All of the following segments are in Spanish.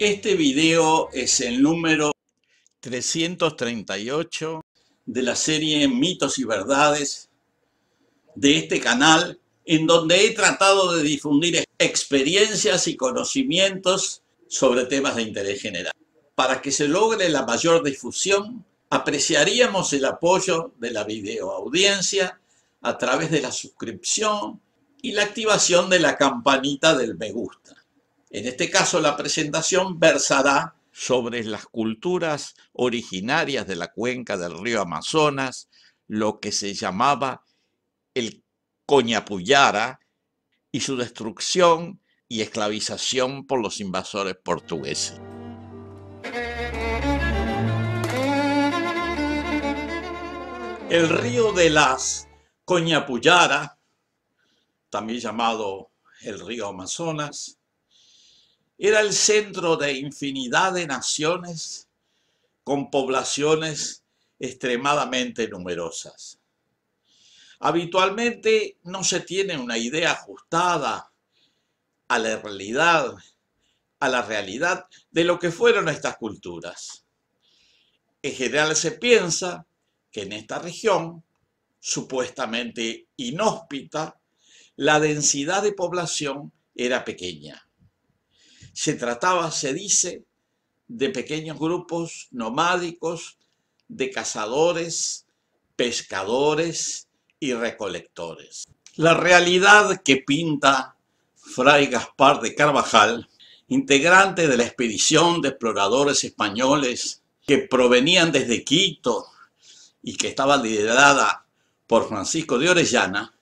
Este video es el número 338 de la serie Mitos y Verdades de este canal, en donde he tratado de difundir experiencias y conocimientos sobre temas de interés general. Para que se logre la mayor difusión, apreciaríamos el apoyo de la videoaudiencia a través de la suscripción y la activación de la campanita del me gusta. En este caso, la presentación versará sobre las culturas originarias de la cuenca del río Amazonas, lo que se llamaba el Coñapullara, y su destrucción y esclavización por los invasores portugueses. El río de las Coñapullara, también llamado el río Amazonas, era el centro de infinidad de naciones con poblaciones extremadamente numerosas. Habitualmente no se tiene una idea ajustada a la realidad de lo que fueron estas culturas. En general se piensa que en esta región, supuestamente inhóspita, la densidad de población era pequeña. Se trataba, se dice, de pequeños grupos nomádicos, de cazadores, pescadores y recolectores. La realidad que pinta Fray Gaspar de Carvajal, integrante de la expedición de exploradores españoles que provenían desde Quito y que estaba liderada por Francisco de Orellana,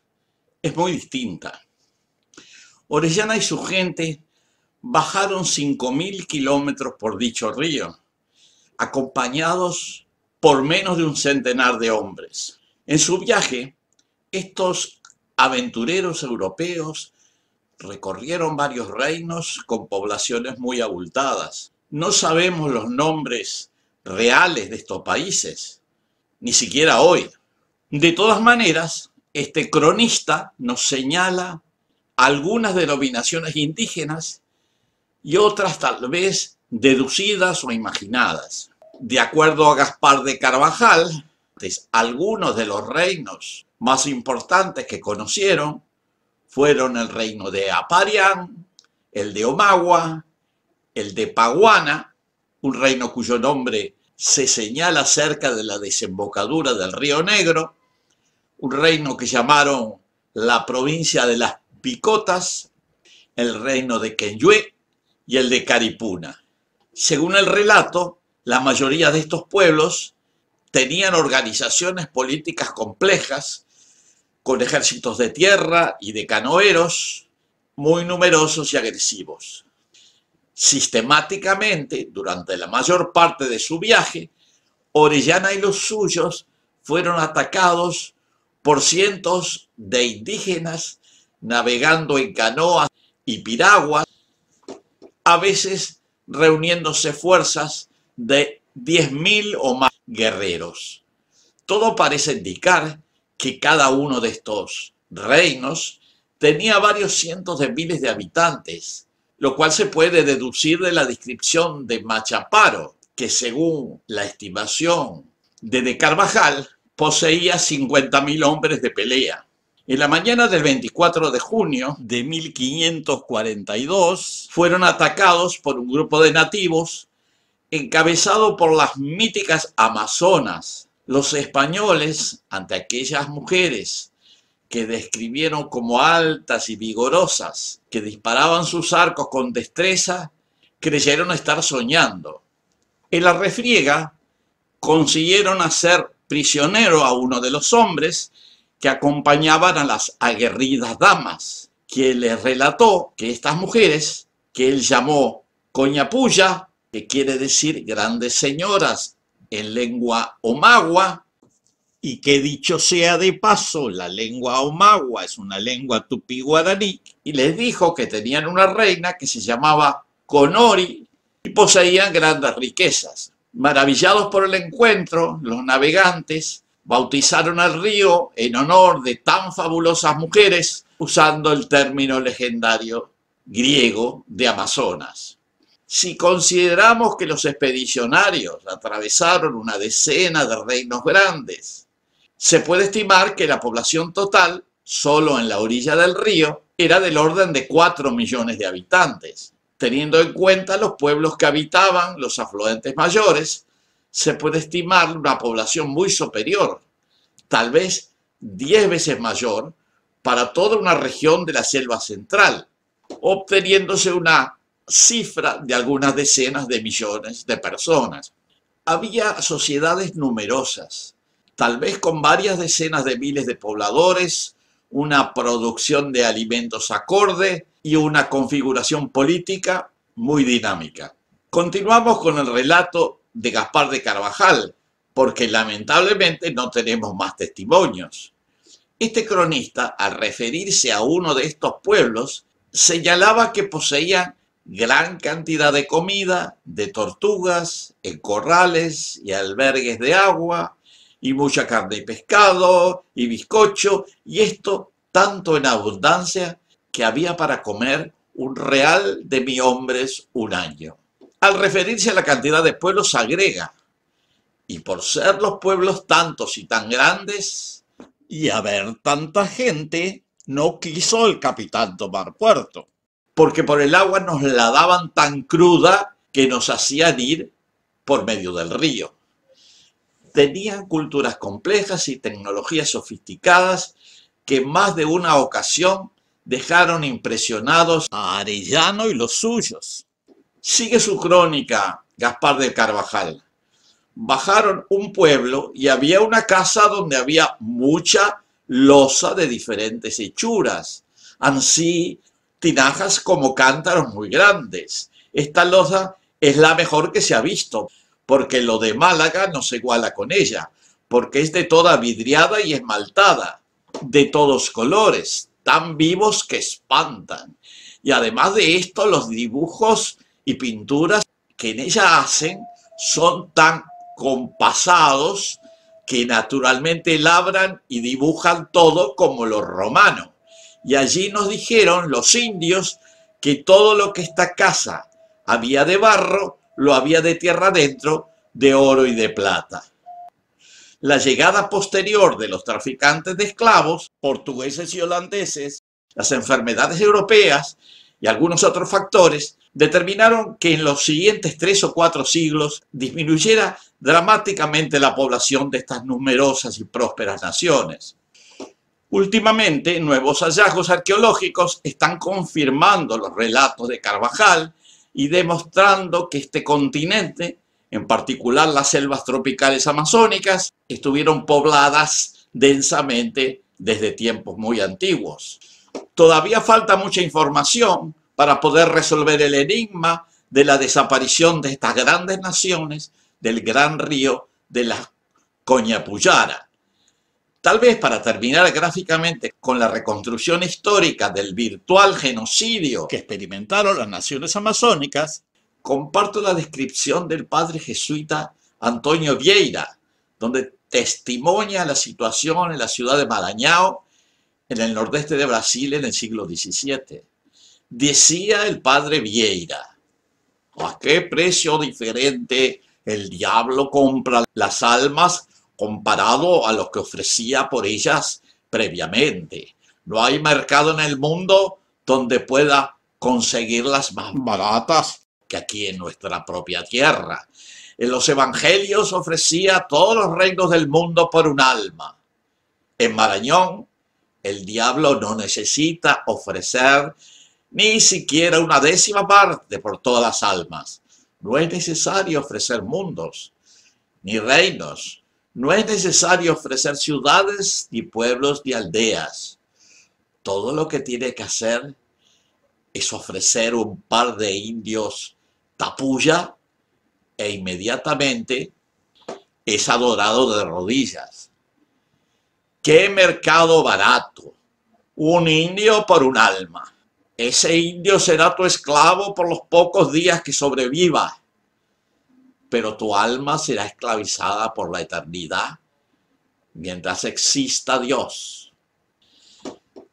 es muy distinta. Orellana y su gente bajaron 5.000 kilómetros por dicho río, acompañados por menos de un centenar de hombres. En su viaje, estos aventureros europeos recorrieron varios reinos con poblaciones muy abultadas. No sabemos los nombres reales de estos países, ni siquiera hoy. De todas maneras, este cronista nos señala algunas denominaciones indígenas y otras tal vez deducidas o imaginadas. De acuerdo a Gaspar de Carvajal, algunos de los reinos más importantes que conocieron fueron el reino de Aparián, el de Omagua, el de Paguana, un reino cuyo nombre se señala cerca de la desembocadura del Río Negro, un reino que llamaron la provincia de las Picotas, el reino de Quenyue y el de Caripuna. Según el relato, la mayoría de estos pueblos tenían organizaciones políticas complejas, con ejércitos de tierra y de canoeros muy numerosos y agresivos. Sistemáticamente, durante la mayor parte de su viaje, Orellana y los suyos fueron atacados por cientos de indígenas navegando en canoas y piraguas, a veces reuniéndose fuerzas de 10.000 o más guerreros. Todo parece indicar que cada uno de estos reinos tenía varios cientos de miles de habitantes, lo cual se puede deducir de la descripción de Machaparo, que según la estimación de Carvajal, poseía 50.000 hombres de pelea. En la mañana del 24 de junio de 1542 fueron atacados por un grupo de nativos encabezado por las míticas amazonas. Los españoles, ante aquellas mujeres que describieron como altas y vigorosas, que disparaban sus arcos con destreza, creyeron estar soñando. En la refriega consiguieron hacer prisionero a uno de los hombres que acompañaban a las aguerridas damas, quien les relató que estas mujeres, que él llamó Coñapulla, que quiere decir grandes señoras en lengua omagua, y que dicho sea de paso, la lengua omagua es una lengua tupí-guaraní, y les dijo que tenían una reina que se llamaba Conori y poseían grandes riquezas. Maravillados por el encuentro, los navegantes bautizaron al río en honor de tan fabulosas mujeres, usando el término legendario griego de Amazonas. Si consideramos que los expedicionarios atravesaron una decena de reinos grandes, se puede estimar que la población total, solo en la orilla del río, era del orden de 4 millones de habitantes. Teniendo en cuenta los pueblos que habitaban los afluentes mayores, se puede estimar una población muy superior, tal vez 10 veces mayor, para toda una región de la selva central, obteniéndose una cifra de algunas decenas de millones de personas. Había sociedades numerosas, tal vez con varias decenas de miles de pobladores, una producción de alimentos acorde y una configuración política muy dinámica. Continuamos con el relato de Gaspar de Carvajal, porque lamentablemente no tenemos más testimonios. Este cronista, al referirse a uno de estos pueblos, señalaba que poseían gran cantidad de comida, de tortugas, en corrales y albergues de agua, y mucha carne y pescado, y bizcocho, y esto tanto en abundancia que había para comer 1 real de mi hombres un año. Al referirse a la cantidad de pueblos agrega, y por ser los pueblos tantos y tan grandes, y haber tanta gente, no quiso el capitán tomar puerto, porque por el agua nos la daban tan cruda que nos hacían ir por medio del río. Tenían culturas complejas y tecnologías sofisticadas que en más de una ocasión dejaron impresionados a Arellano y los suyos. Sigue su crónica Gaspar de Carvajal. Bajaron un pueblo y había una casa donde había mucha loza de diferentes hechuras, ansí tinajas como cántaros muy grandes. Esta loza es la mejor que se ha visto, porque lo de Málaga no se iguala con ella, porque es de toda vidriada y esmaltada, de todos colores, tan vivos que espantan. Y además de esto, los dibujos y pinturas que en ella hacen son tan compasados que naturalmente labran y dibujan todo como los romanos. Y allí nos dijeron los indios que todo lo que esta casa había de barro, lo había de tierra adentro, de oro y de plata. La llegada posterior de los traficantes de esclavos, portugueses y holandeses, las enfermedades europeas y algunos otros factores determinaron que en los siguientes 3 o 4 siglos disminuyera dramáticamente la población de estas numerosas y prósperas naciones. Últimamente, nuevos hallazgos arqueológicos están confirmando los relatos de Carvajal y demostrando que este continente, en particular las selvas tropicales amazónicas, estuvieron pobladas densamente desde tiempos muy antiguos. Todavía falta mucha información para poder resolver el enigma de la desaparición de estas grandes naciones del gran río de la Coñapullara. Tal vez para terminar gráficamente con la reconstrucción histórica del virtual genocidio que experimentaron las naciones amazónicas, comparto la descripción del padre jesuita Antonio Vieira, donde testimonia la situación en la ciudad de Maranhão, en el nordeste de Brasil en el siglo XVII. Decía el padre Vieira: ¿a qué precio diferente el diablo compra las almas comparado a lo que ofrecía por ellas previamente? No hay mercado en el mundo donde pueda conseguirlas más baratas que aquí en nuestra propia tierra. En los evangelios ofrecía todos los reinos del mundo por un alma. En Marañón, el diablo no necesita ofrecer ni siquiera una 10ª parte por todas las almas. No es necesario ofrecer mundos, ni reinos. No es necesario ofrecer ciudades, ni pueblos, ni aldeas. Todo lo que tiene que hacer es ofrecer un par de indios tapuya e inmediatamente es adorado de rodillas. ¡Qué mercado barato! Un indio por un alma. Ese indio será tu esclavo por los pocos días que sobreviva, pero tu alma será esclavizada por la eternidad mientras exista Dios.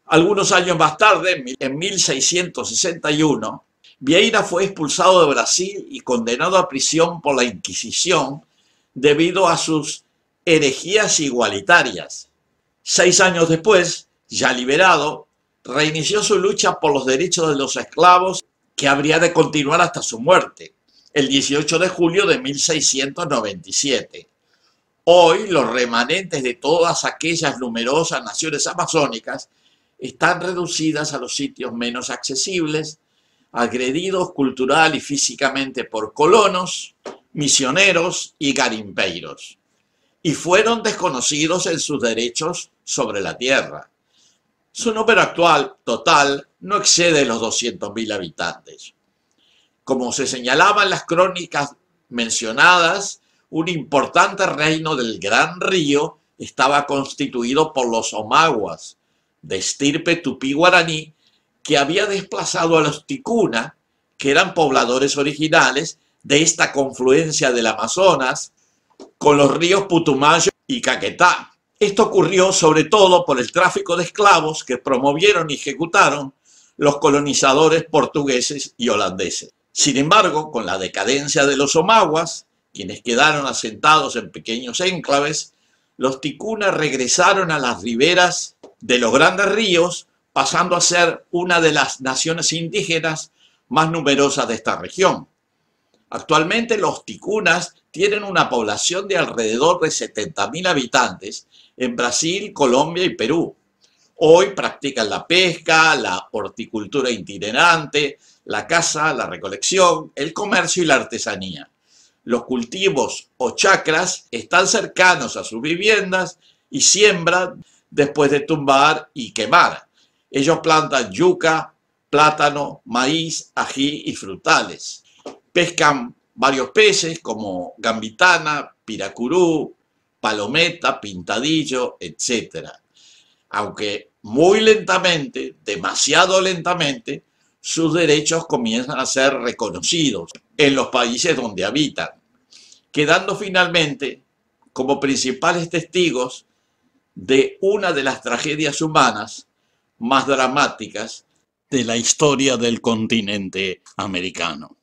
Algunos años más tarde, en 1661, Vieira fue expulsado de Brasil y condenado a prisión por la Inquisición debido a sus herejías igualitarias. 6 años después, ya liberado, reinició su lucha por los derechos de los esclavos, que habría de continuar hasta su muerte, el 18 de julio de 1697. Hoy, los remanentes de todas aquellas numerosas naciones amazónicas están reducidas a los sitios menos accesibles, agredidos cultural y físicamente por colonos, misioneros y garimpeiros, y fueron desconocidos en sus derechos sobre la tierra. Su número actual, total, no excede los 200.000 habitantes. Como se señalaba en las crónicas mencionadas, un importante reino del Gran Río estaba constituido por los omaguas, de estirpe tupí-guaraní, que había desplazado a los ticuna, que eran pobladores originales de esta confluencia del Amazonas con los ríos Putumayo y Caquetá. Esto ocurrió sobre todo por el tráfico de esclavos que promovieron y ejecutaron los colonizadores portugueses y holandeses. Sin embargo, con la decadencia de los omaguas, quienes quedaron asentados en pequeños enclaves, los ticuna regresaron a las riberas de los grandes ríos, pasando a ser una de las naciones indígenas más numerosas de esta región. Actualmente los ticunas tienen una población de alrededor de 70.000 habitantes en Brasil, Colombia y Perú. Hoy practican la pesca, la horticultura itinerante, la caza, la recolección, el comercio y la artesanía. Los cultivos o chacras están cercanos a sus viviendas y siembran después de tumbar y quemar. Ellos plantan yuca, plátano, maíz, ají y frutales. Pescan varios peces como gambitana, piracurú, palometa, pintadillo, etc. Aunque muy lentamente, demasiado lentamente, sus derechos comienzan a ser reconocidos en los países donde habitan, quedando finalmente como principales testigos de una de las tragedias humanas más dramáticas de la historia del continente americano.